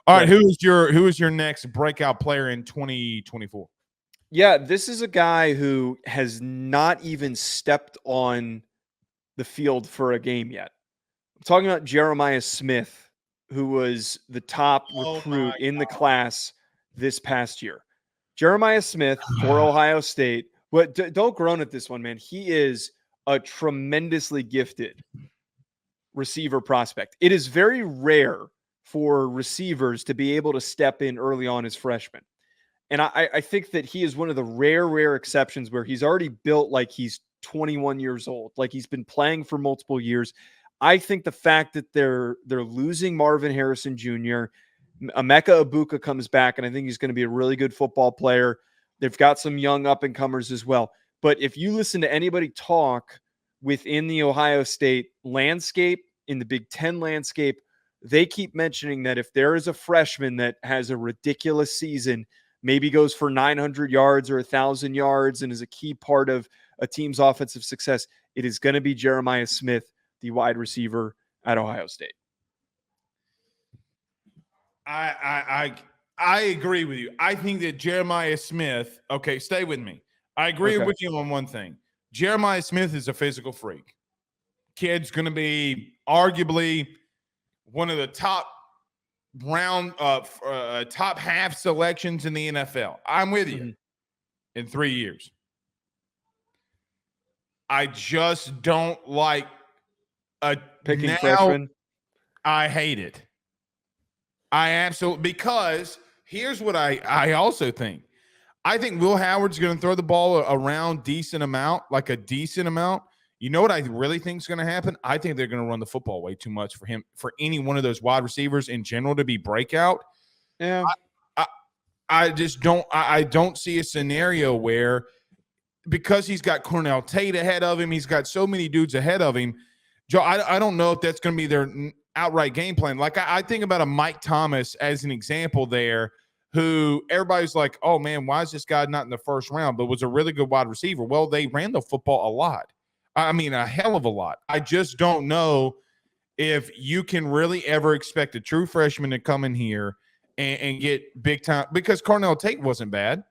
All right, who is your next breakout player in 2024? Yeah, this is a guy who has not even stepped on the field for a game yet. I'm talking about Jeremiah Smith, who was the top recruit in the class this past year. Jeremiah Smith for Ohio State. But don't groan at this one, man. He is a tremendously gifted receiver prospect. It is very rare for receivers to be able to step in early on as freshmen. And I think that he is one of the rare exceptions where he's already built like he's 21 years old, like he's been playing for multiple years. I think the fact that they're losing Marvin Harrison Jr., Emeka Ibuka comes back, and I think he's going to be a really good football player. They've got some young up-and-comers as well. But if you listen to anybody talk within the Ohio State landscape, in the Big Ten landscape, they keep mentioning that if there is a freshman that has a ridiculous season, maybe goes for 900 yards or 1,000 yards and is a key part of a team's offensive success, it is going to be Jeremiah Smith, the wide receiver at Ohio State. I agree with you. I think that Jeremiah Smith, okay, stay with me. I agree with you on one thing. Jeremiah Smith is a physical freak. Kid's going to be arguably one of the top top half selections in the NFL. I'm with you in 3 years. I just don't like picking freshman. I hate it. I absolutely, because here's what I also think. I think Will Howard's going to throw the ball around decent amount. You know what I really think is going to happen? I think they're going to run the football way too much for him, for any one of those wide receivers in general to be breakout. Yeah. I just don't – I don't see a scenario where, because he's got Cornell Tate ahead of him, he's got so many dudes ahead of him, Joe, I don't know if that's going to be their outright game plan. Like, I think about a Mike Thomas as an example there, who everybody's like, oh, man, why is this guy not in the first round, but was a really good wide receiver? Well, they ran the football a lot. I mean, a hell of a lot. I just don't know if you can really ever expect a true freshman to come in here and get big time, because Cornell Tate wasn't bad.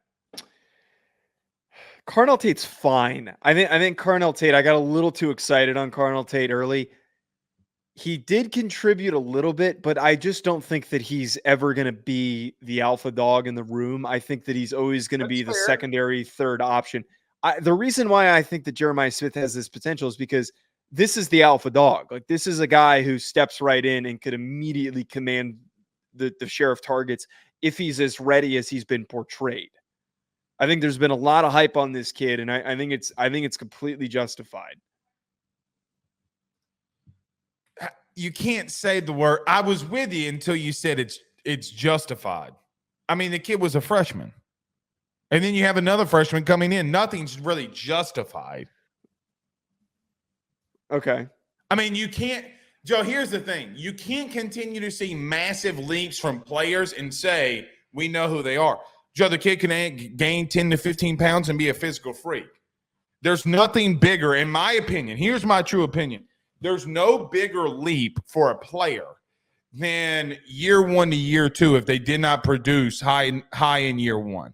Cornell Tate's fine. I think Cornell Tate, I got a little too excited on Cornell Tate early. He did contribute a little bit, but I just don't think that he's ever going to be the alpha dog in the room. I think that he's always going to be the secondary third option. The reason why I think that Jeremiah Smith has this potential is because this is the alpha dog. Like, this is a guy who steps right in and could immediately command the share of targets if he's as ready as he's been portrayed. I think there's been a lot of hype on this kid, and I think it's completely justified. You can't say the word. I was with you until you said it's justified. I mean, the kid was a freshman. And then you have another freshman coming in. Nothing's really justified. Okay. I mean, you can't – Joe, here's the thing. You can't continue to see massive leaps from players and say, we know who they are. Joe, the kid can gain 10 to 15 pounds and be a physical freak. There's nothing bigger, in my opinion. Here's my true opinion. There's no bigger leap for a player than year one to year two if they did not produce high in year one.